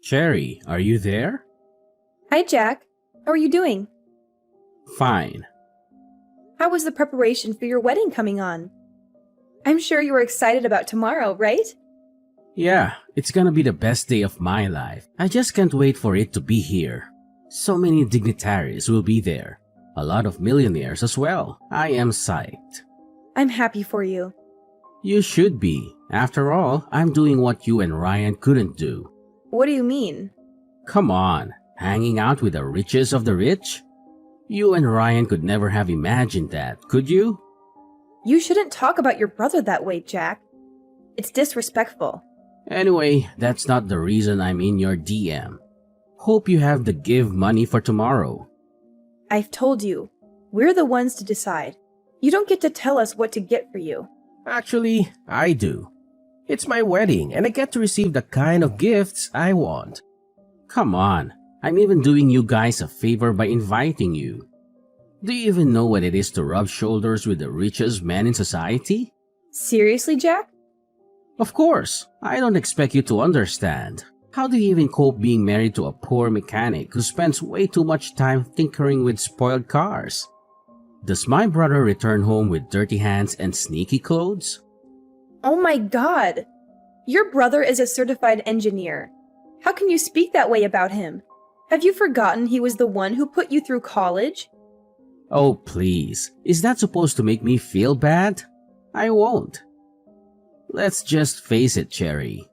Cherry, are you there? Hi, Jack. How are you doing? Fine. How was the preparation for your wedding coming on? I'm sure you were excited about tomorrow, right? Yeah, it's gonna be the best day of my life. I just can't wait for it to be here. So many dignitaries will be there. A lot of millionaires as well. I am psyched. I'm happy for you. You should be. After all, I'm doing what you and Ryan couldn't do. What do you mean? Come on, hanging out with the richest of the rich? You and Ryan could never have imagined that, could you? You shouldn't talk about your brother that way, Jack. It's disrespectful. Anyway, that's not the reason I'm in your DM. Hope you have the give money for tomorrow. I've told you, we're the ones to decide. You don't get to tell us what to get for you. Actually, I do. It's my wedding and I get to receive the kind of gifts I want. Come on, I'm even doing you guys a favor by inviting you. Do you even know what it is to rub shoulders with the richest man in society? Seriously, Jack? Of course, I don't expect you to understand. How do you even cope being married to a poor mechanic who spends way too much time tinkering with spoiled cars? Does my brother return home with dirty hands and sneaky clothes? Oh my God! Your brother is a certified engineer. How can you speak that way about him? Have you forgotten he was the one who put you through college? Oh please, is that supposed to make me feel bad? I won't. Let's just face it, Cherry.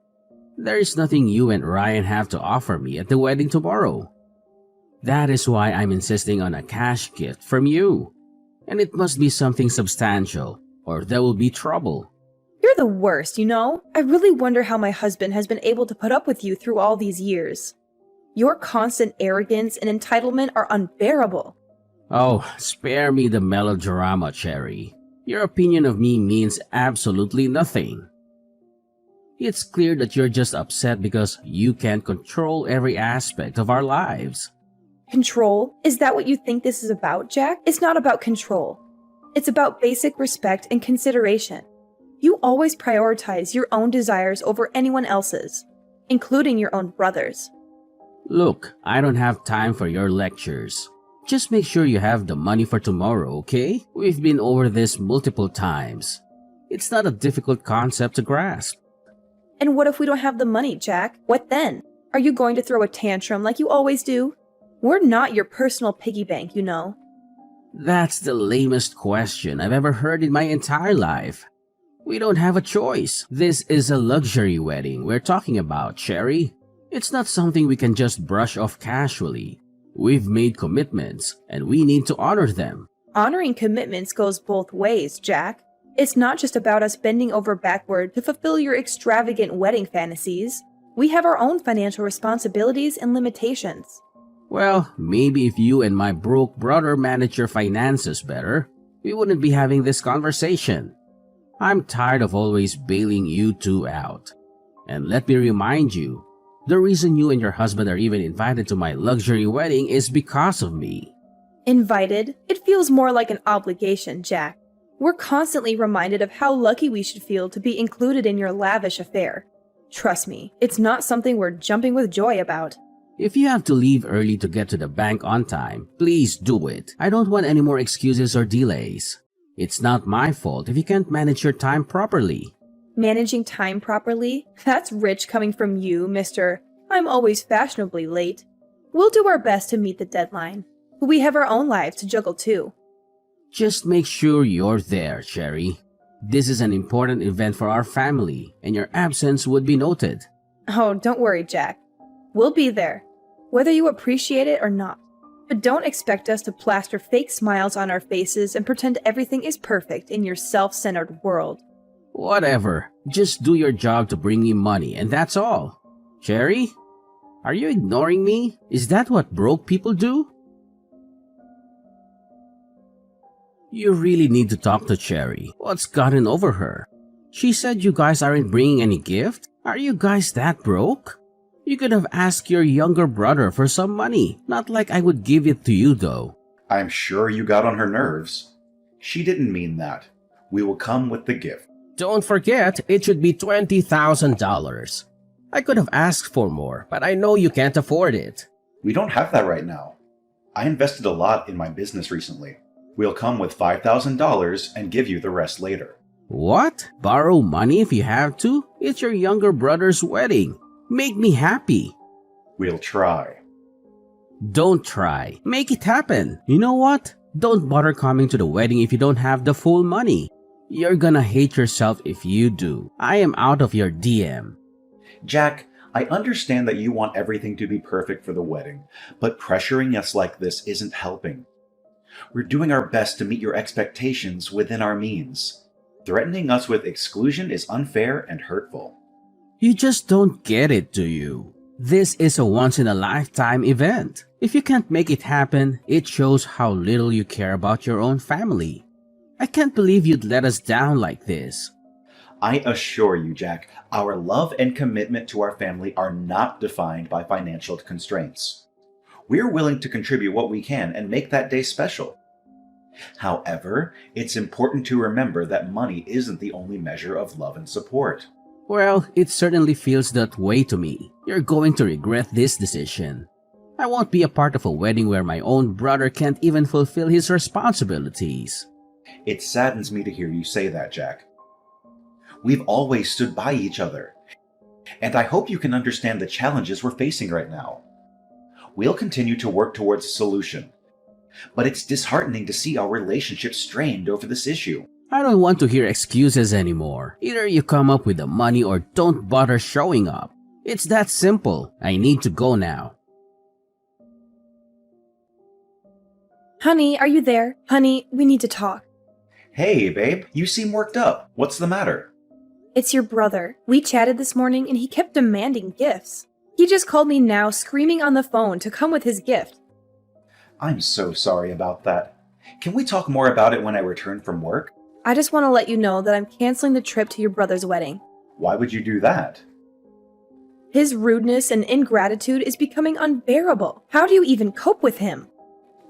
There is nothing you and Ryan have to offer me at the wedding tomorrow. That is why I'm insisting on a cash gift from you. And it must be something substantial, or there will be trouble. You're the worst, you know? I really wonder how my husband has been able to put up with you through all these years. Your constant arrogance and entitlement are unbearable. Oh, spare me the melodrama, Cherry. Your opinion of me means absolutely nothing. It's clear that you're just upset because you can't control every aspect of our lives. Control? Is that what you think this is about, Jack? It's not about control. It's about basic respect and consideration. You always prioritize your own desires over anyone else's, including your own brother's. Look, I don't have time for your lectures. Just make sure you have the money for tomorrow, okay? We've been over this multiple times. It's not a difficult concept to grasp. And what if we don't have the money, Jack? What then? Are you going to throw a tantrum like you always do? We're not your personal piggy bank, you know. That's the lamest question I've ever heard in my entire life. We don't have a choice. This is a luxury wedding we're talking about, Cherry. It's not something we can just brush off casually. We've made commitments, and we need to honor them. Honoring commitments goes both ways, Jack. It's not just about us bending over backward to fulfill your extravagant wedding fantasies. We have our own financial responsibilities and limitations. Well, maybe if you and my broke brother manage your finances better, we wouldn't be having this conversation. I'm tired of always bailing you two out. And let me remind you, the reason you and your husband are even invited to my luxury wedding is because of me. Invited? It feels more like an obligation, Jack. We're constantly reminded of how lucky we should feel to be included in your lavish affair. Trust me, it's not something we're jumping with joy about. If you have to leave early to get to the bank on time, please do it. I don't want any more excuses or delays. It's not my fault if you can't manage your time properly. Managing time properly? That's rich coming from you, Mr. I'm always fashionably late. We'll do our best to meet the deadline, but we have our own lives to juggle too. Just make sure you're there, Cherry. This is an important event for our family, and your absence would be noted. Oh, don't worry, Jack. We'll be there, whether you appreciate it or not. But don't expect us to plaster fake smiles on our faces and pretend everything is perfect in your self-centered world. Whatever. Just do your job to bring me money, and that's all. Cherry? Are you ignoring me? Is that what broke people do? You really need to talk to Cherry. What's gotten over her? She said you guys aren't bringing any gift? Are you guys that broke? You could have asked your younger brother for some money. Not like I would give it to you, though. I'm sure you got on her nerves. She didn't mean that. We will come with the gift. Don't forget, it should be $20,000. I could have asked for more, but I know you can't afford it. We don't have that right now. I invested a lot in my business recently. We'll come with $5,000 and give you the rest later. What? Borrow money if you have to? It's your younger brother's wedding. Make me happy. We'll try. Don't try. Make it happen. You know what? Don't bother coming to the wedding if you don't have the full money. You're gonna hate yourself if you do. I am out of your DM. Jack, I understand that you want everything to be perfect for the wedding, but pressuring us like this isn't helping. We're doing our best to meet your expectations within our means. Threatening us with exclusion is unfair and hurtful. You just don't get it, do you? This is a once-in-a-lifetime event. If you can't make it happen, it shows how little you care about your own family. I can't believe you'd let us down like this. I assure you, Jack, our love and commitment to our family are not defined by financial constraints. We're willing to contribute what we can and make that day special. However, it's important to remember that money isn't the only measure of love and support. Well, it certainly feels that way to me. You're going to regret this decision. I won't be a part of a wedding where my own brother can't even fulfill his responsibilities. It saddens me to hear you say that, Jack. We've always stood by each other, and I hope you can understand the challenges we're facing right now. We'll continue to work towards a solution, but it's disheartening to see our relationship strained over this issue. I don't want to hear excuses anymore. Either you come up with the money or don't bother showing up. It's that simple. I need to go now. Honey, are you there? Honey, we need to talk. Hey, babe, you seem worked up. What's the matter? It's your brother. We chatted this morning and he kept demanding gifts. He just called me now screaming on the phone to come with his gift. I'm so sorry about that. Can we talk more about it when I return from work? I just want to let you know that I'm canceling the trip to your brother's wedding. Why would you do that? His rudeness and ingratitude is becoming unbearable. How do you even cope with him?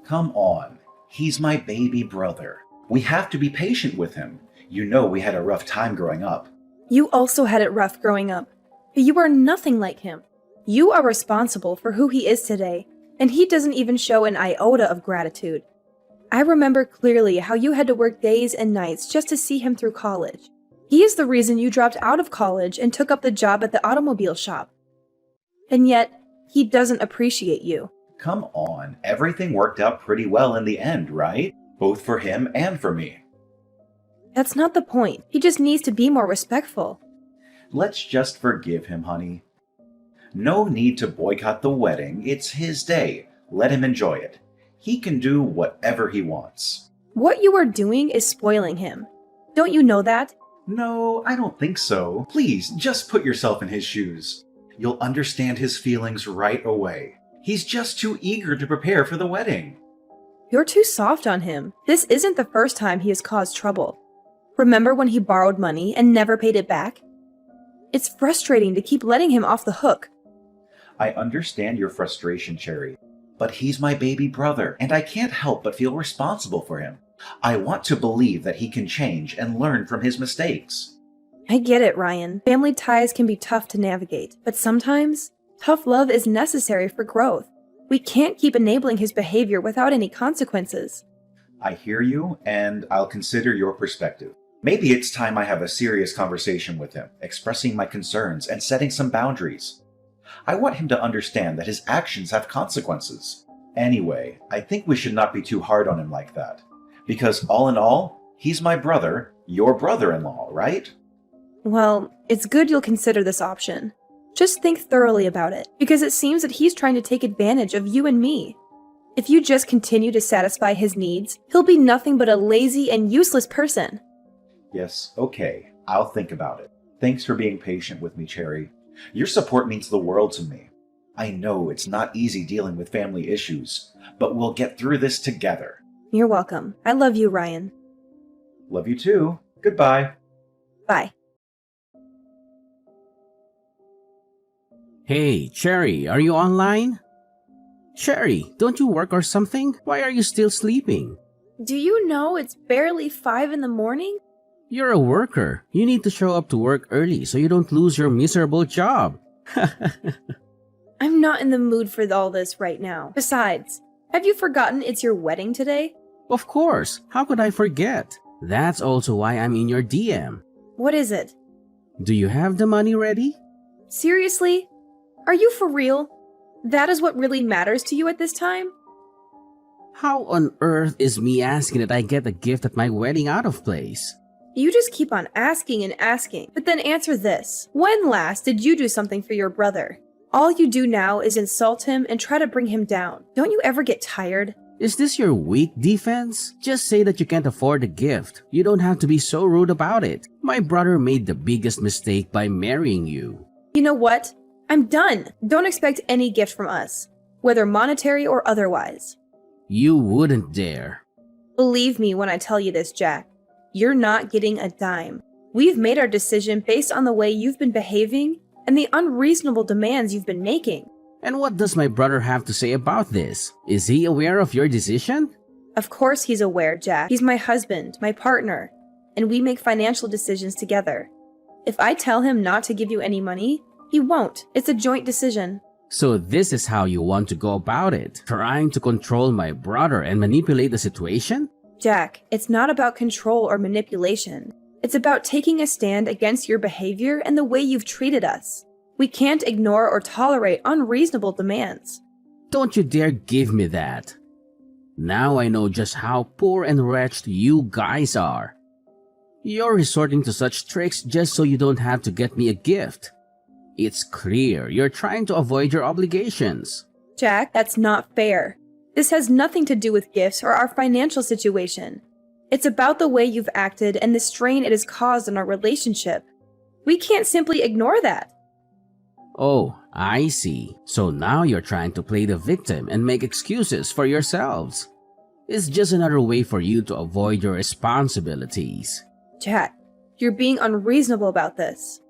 Come on. He's my baby brother. We have to be patient with him. You know we had a rough time growing up. You also had it rough growing up. You are nothing like him. You are responsible for who he is today, and he doesn't even show an iota of gratitude. I remember clearly how you had to work days and nights just to see him through college. He is the reason you dropped out of college and took up the job at the automobile shop. And yet, he doesn't appreciate you. Come on, everything worked out pretty well in the end, right? Both for him and for me. That's not the point. He just needs to be more respectful. Let's just forgive him, honey. No need to boycott the wedding. It's his day. Let him enjoy it. He can do whatever he wants. What you are doing is spoiling him. Don't you know that? No, I don't think so. Please, just put yourself in his shoes. You'll understand his feelings right away. He's just too eager to prepare for the wedding. You're too soft on him. This isn't the first time he has caused trouble. Remember when he borrowed money and never paid it back? It's frustrating to keep letting him off the hook. I understand your frustration, Cherry, but he's my baby brother, and I can't help but feel responsible for him. I want to believe that he can change and learn from his mistakes. I get it, Ryan. Family ties can be tough to navigate, but sometimes tough love is necessary for growth. We can't keep enabling his behavior without any consequences. I hear you, and I'll consider your perspective. Maybe it's time I have a serious conversation with him, expressing my concerns and setting some boundaries. I want him to understand that his actions have consequences. Anyway, I think we should not be too hard on him like that. Because all in all, he's my brother, your brother-in-law, right? Well, it's good you'll consider this option. Just think thoroughly about it, because it seems that he's trying to take advantage of you and me. If you just continue to satisfy his needs, he'll be nothing but a lazy and useless person. Yes, okay. I'll think about it. Thanks for being patient with me, Cherry. Your support means the world to me. I know it's not easy dealing with family issues, but we'll get through this together. You're welcome. I love you, Ryan. Love you too. Goodbye. Bye. Hey, Cherry, are you online? Cherry, don't you work or something? Why are you still sleeping? Do you know it's barely 5 in the morning? You're a worker. You need to show up to work early so you don't lose your miserable job. I'm not in the mood for all this right now. Besides, have you forgotten it's your wedding today? Of course, how could I forget? That's also why I'm in your DM. What is it? Do you have the money ready? Seriously? Are you for real? That is what really matters to you at this time? How on earth is me asking that I get a gift at my wedding out of place? You just keep on asking and asking, but then answer this. When last did you do something for your brother? All you do now is insult him and try to bring him down. Don't you ever get tired? Is this your weak defense? Just say that you can't afford the gift. You don't have to be so rude about it. My brother made the biggest mistake by marrying you. You know what? I'm done. Don't expect any gift from us, whether monetary or otherwise. You wouldn't dare. Believe me when I tell you this, Jack. You're not getting a dime. We've made our decision based on the way you've been behaving and the unreasonable demands you've been making. And what does my brother have to say about this? Is he aware of your decision? Of course he's aware, Jack. He's my husband, my partner, and we make financial decisions together. If I tell him not to give you any money, he won't. It's a joint decision. So this is how you want to go about it? Trying to control my brother and manipulate the situation? Jack, it's not about control or manipulation. It's about taking a stand against your behavior and the way you've treated us. We can't ignore or tolerate unreasonable demands. Don't you dare give me that. Now I know just how poor and wretched you guys are. You're resorting to such tricks just so you don't have to get me a gift. It's clear you're trying to avoid your obligations. Jack, that's not fair. This has nothing to do with gifts or our financial situation. It's about the way you've acted and the strain it has caused on our relationship. We can't simply ignore that. Oh, I see. So now you're trying to play the victim and make excuses for yourselves. It's just another way for you to avoid your responsibilities. Jack, you're being unreasonable about this.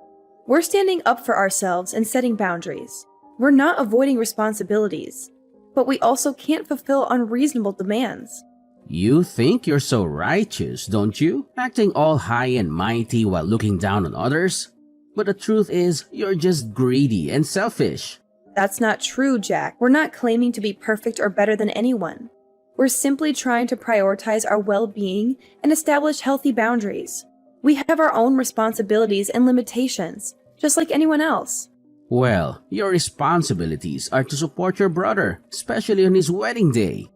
We're standing up for ourselves and setting boundaries. We're not avoiding responsibilities, but we also can't fulfill unreasonable demands. You think you're so righteous, don't you? Acting all high and mighty while looking down on others? But the truth is, you're just greedy and selfish. That's not true, Jack. We're not claiming to be perfect or better than anyone. We're simply trying to prioritize our well-being and establish healthy boundaries. We have our own responsibilities and limitations, just like anyone else. Well, your responsibilities are to support your brother, especially on his wedding day.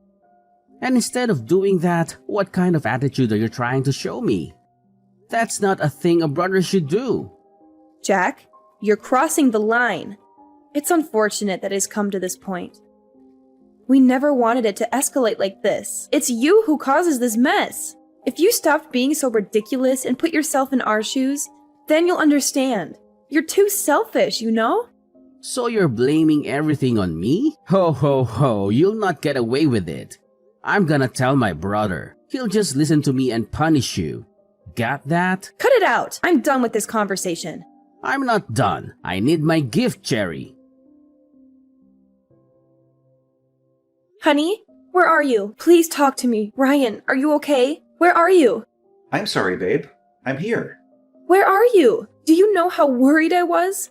And instead of doing that, what kind of attitude are you trying to show me? That's not a thing a brother should do. Jack, you're crossing the line. It's unfortunate that it's come to this point. We never wanted it to escalate like this. It's you who causes this mess. If you stopped being so ridiculous and put yourself in our shoes, then you'll understand. You're too selfish, you know? So you're blaming everything on me? Ho ho ho, you'll not get away with it. I'm gonna tell my brother. He'll just listen to me and punish you. Got that? Cut it out! I'm done with this conversation. I'm not done. I need my gift, Cherry. Honey, where are you? Please talk to me. Ryan, are you okay? Where are you? I'm sorry, babe. I'm here. Where are you? Do you know how worried I was?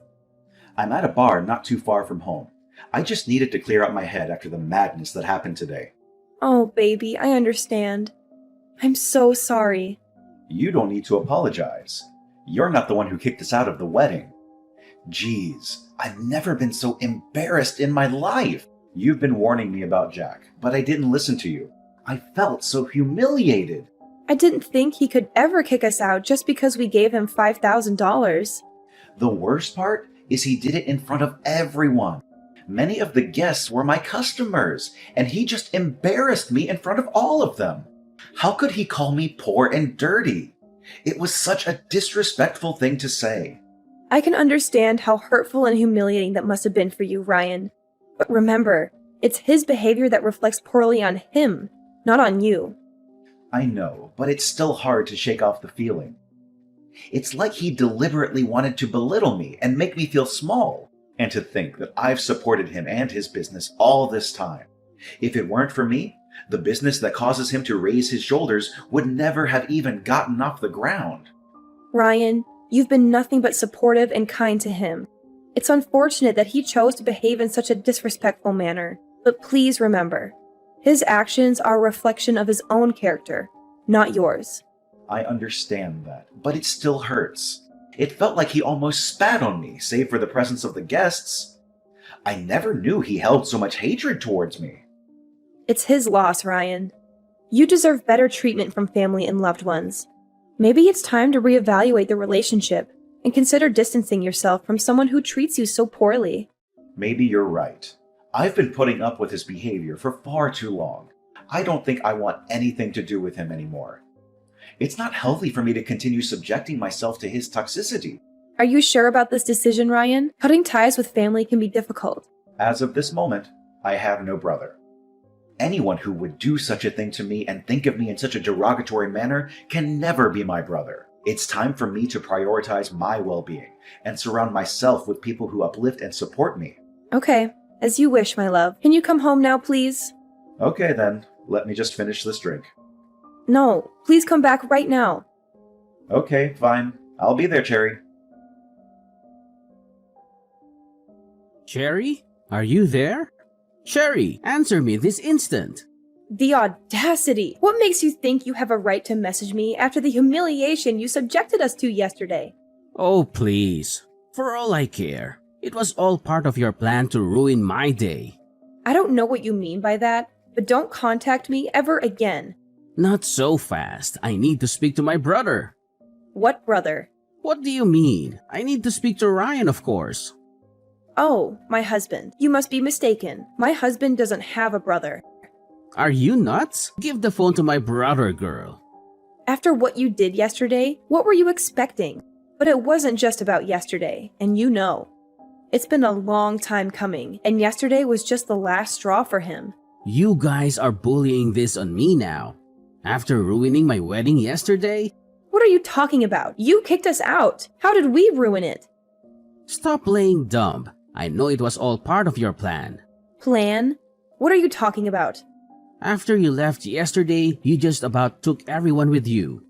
I'm at a bar not too far from home. I just needed to clear out my head after the madness that happened today. Oh, baby, I understand. I'm so sorry. You don't need to apologize. You're not the one who kicked us out of the wedding. Jeez, I've never been so embarrassed in my life. You've been warning me about Jack, but I didn't listen to you. I felt so humiliated. I didn't think he could ever kick us out just because we gave him $5,000. The worst part is he did it in front of everyone. Many of the guests were my customers, and he just embarrassed me in front of all of them. How could he call me poor and dirty? It was such a disrespectful thing to say. I can understand how hurtful and humiliating that must have been for you, Ryan. But remember, it's his behavior that reflects poorly on him, not on you. I know, but it's still hard to shake off the feeling. It's like he deliberately wanted to belittle me and make me feel small. And to think that I've supported him and his business all this time. If it weren't for me, the business that causes him to raise his shoulders would never have even gotten off the ground. Ryan, you've been nothing but supportive and kind to him. It's unfortunate that he chose to behave in such a disrespectful manner, but please remember, his actions are a reflection of his own character, not yours. I understand that, but it still hurts. It felt like he almost spat on me, save for the presence of the guests. I never knew he held so much hatred towards me. It's his loss, Ryan. You deserve better treatment from family and loved ones. Maybe it's time to reevaluate the relationship and consider distancing yourself from someone who treats you so poorly. Maybe you're right. I've been putting up with his behavior for far too long. I don't think I want anything to do with him anymore. It's not healthy for me to continue subjecting myself to his toxicity. Are you sure about this decision, Ryan? Cutting ties with family can be difficult. As of this moment, I have no brother. Anyone who would do such a thing to me and think of me in such a derogatory manner can never be my brother. It's time for me to prioritize my well-being and surround myself with people who uplift and support me. Okay, as you wish, my love. Can you come home now, please? Okay then, let me just finish this drink. No, please come back right now. Okay, fine. I'll be there, Cherry. Cherry? Are you there? Cherry, answer me this instant. The audacity! What makes you think you have a right to message me after the humiliation you subjected us to yesterday? Oh, please. For all I care, it was all part of your plan to ruin my day. I don't know what you mean by that, but don't contact me ever again. Not so fast. I need to speak to my brother. What brother? What do you mean? I need to speak to Ryan, of course. Oh, my husband. You must be mistaken. My husband doesn't have a brother. Are you nuts? Give the phone to my brother, girl. After what you did yesterday, what were you expecting? But it wasn't just about yesterday, and you know. It's been a long time coming, and yesterday was just the last straw for him. You guys are bullying this on me now. After ruining my wedding yesterday? What are you talking about? You kicked us out. How did we ruin it? Stop playing dumb. I know it was all part of your plan. Plan? What are you talking about? After you left yesterday, you just about took everyone with you.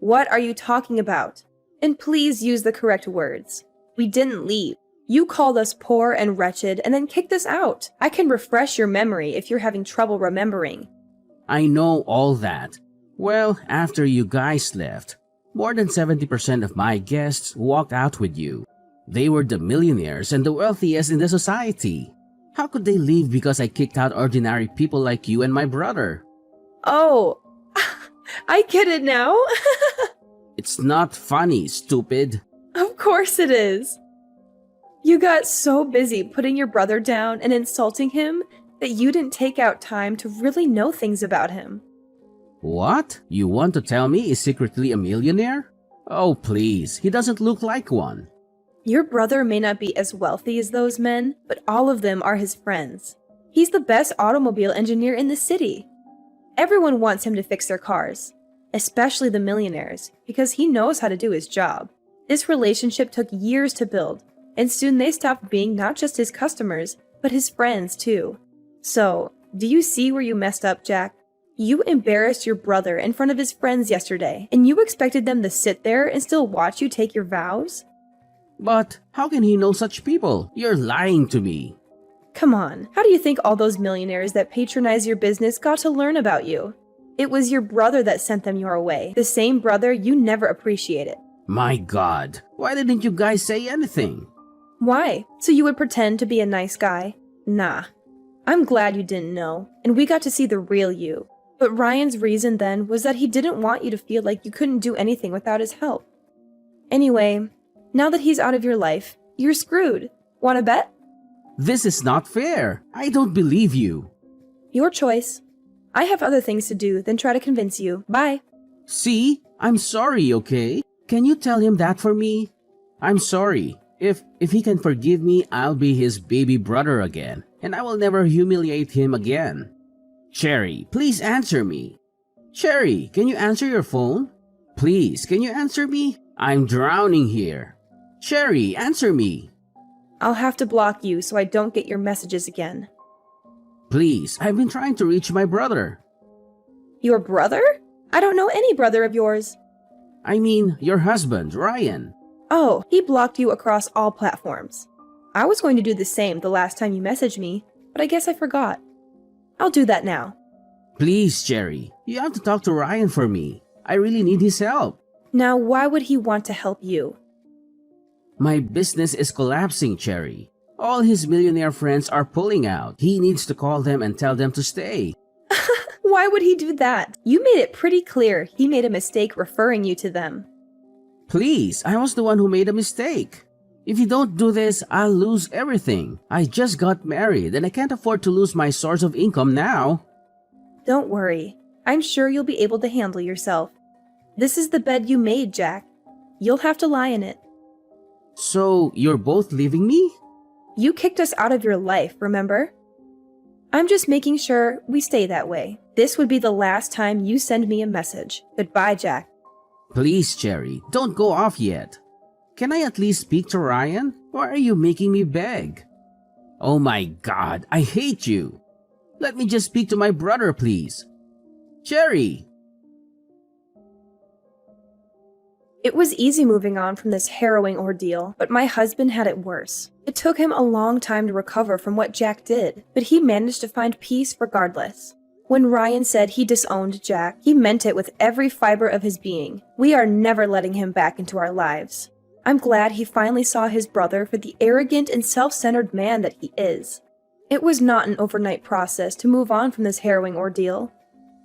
What are you talking about? And please use the correct words. We didn't leave. You called us poor and wretched and then kicked us out. I can refresh your memory if you're having trouble remembering. I know all that. Well, after you guys left, more than 70% of my guests walked out with you. They were the millionaires and the wealthiest in the society. How could they leave because I kicked out ordinary people like you and my brother? Oh, I get it now. It's not funny, stupid. Of course it is. You got so busy putting your brother down and insulting him that you didn't take out time to really know things about him. What? You want to tell me he's secretly a millionaire? Oh, please, he doesn't look like one. Your brother may not be as wealthy as those men, but all of them are his friends. He's the best automobile engineer in the city. Everyone wants him to fix their cars, especially the millionaires, because he knows how to do his job. This relationship took years to build, and soon they stopped being not just his customers, but his friends too. So, do you see where you messed up, Jack? You embarrassed your brother in front of his friends yesterday, and you expected them to sit there and still watch you take your vows? But how can he know such people? You're lying to me. Come on, how do you think all those millionaires that patronize your business got to learn about you? It was your brother that sent them your way, the same brother you never appreciated. My God, why didn't you guys say anything? Why? So you would pretend to be a nice guy? Nah. I'm glad you didn't know, and we got to see the real you. But Ryan's reason then was that he didn't want you to feel like you couldn't do anything without his help. Anyway, now that he's out of your life, you're screwed. Wanna bet? This is not fair. I don't believe you. Your choice. I have other things to do than try to convince you. Bye. See? I'm sorry, okay? Can you tell him that for me? I'm sorry. If he can forgive me, I'll be his baby brother again, and I will never humiliate him again. Cherry, please answer me. Cherry, can you answer your phone? Please, can you answer me? I'm drowning here. Cherry, answer me. I'll have to block you so I don't get your messages again. Please, I've been trying to reach my brother. Your brother? I don't know any brother of yours. I mean, your husband, Ryan. Oh, he blocked you across all platforms. I was going to do the same the last time you messaged me, but I guess I forgot. I'll do that now. Please, Cherry, you have to talk to Ryan for me. I really need his help. Now, why would he want to help you? My business is collapsing, Cherry. All his millionaire friends are pulling out. He needs to call them and tell them to stay. Why would he do that? You made it pretty clear he made a mistake referring you to them. Please, I was the one who made a mistake. If you don't do this, I'll lose everything. I just got married and I can't afford to lose my source of income now. Don't worry. I'm sure you'll be able to handle yourself. This is the bed you made, Jack. You'll have to lie in it. So, you're both leaving me? You kicked us out of your life, remember? I'm just making sure we stay that way. This would be the last time you send me a message. Goodbye, Jack. Please, Cherry, don't go off yet. Can I at least speak to Ryan? Why are you making me beg? Oh my God, I hate you. Let me just speak to my brother, please. Cherry! It was easy moving on from this harrowing ordeal, but my husband had it worse. It took him a long time to recover from what Jack did, but he managed to find peace regardless. When Ryan said he disowned Jack, he meant it with every fiber of his being. We are never letting him back into our lives. I'm glad he finally saw his brother for the arrogant and self-centered man that he is. It was not an overnight process to move on from this harrowing ordeal,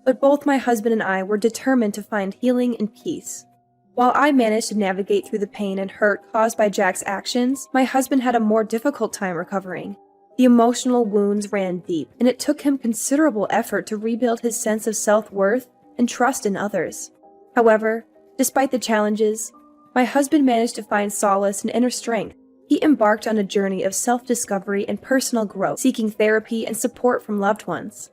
but both my husband and I were determined to find healing and peace. While I managed to navigate through the pain and hurt caused by Jack's actions, my husband had a more difficult time recovering. The emotional wounds ran deep, and it took him considerable effort to rebuild his sense of self-worth and trust in others. However, despite the challenges, my husband managed to find solace and inner strength. He embarked on a journey of self-discovery and personal growth, seeking therapy and support from loved ones.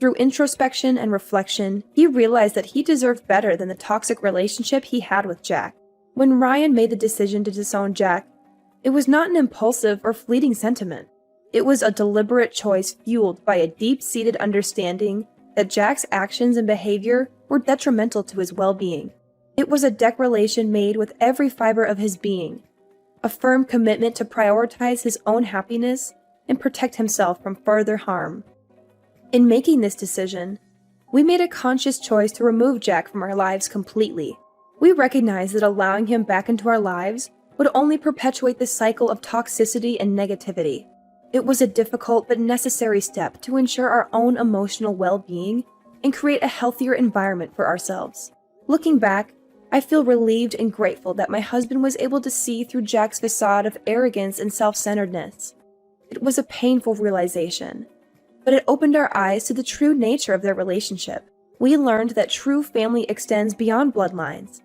Through introspection and reflection, he realized that he deserved better than the toxic relationship he had with Jack. When Ryan made the decision to disown Jack, it was not an impulsive or fleeting sentiment. It was a deliberate choice fueled by a deep-seated understanding that Jack's actions and behavior were detrimental to his well-being. It was a declaration made with every fiber of his being, a firm commitment to prioritize his own happiness and protect himself from further harm. In making this decision, we made a conscious choice to remove Jack from our lives completely. We recognized that allowing him back into our lives would only perpetuate the cycle of toxicity and negativity. It was a difficult but necessary step to ensure our own emotional well-being and create a healthier environment for ourselves. Looking back, I feel relieved and grateful that my husband was able to see through Jack's facade of arrogance and self-centeredness. It was a painful realization, but it opened our eyes to the true nature of their relationship. We learned that true family extends beyond bloodlines,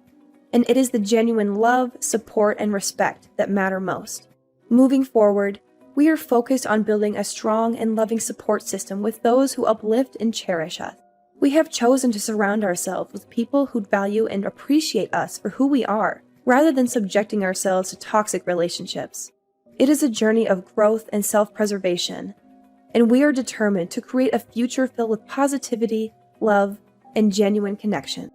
and it is the genuine love, support, and respect that matter most. Moving forward, we are focused on building a strong and loving support system with those who uplift and cherish us. We have chosen to surround ourselves with people who value and appreciate us for who we are, rather than subjecting ourselves to toxic relationships. It is a journey of growth and self-preservation, and we are determined to create a future filled with positivity, love, and genuine connection.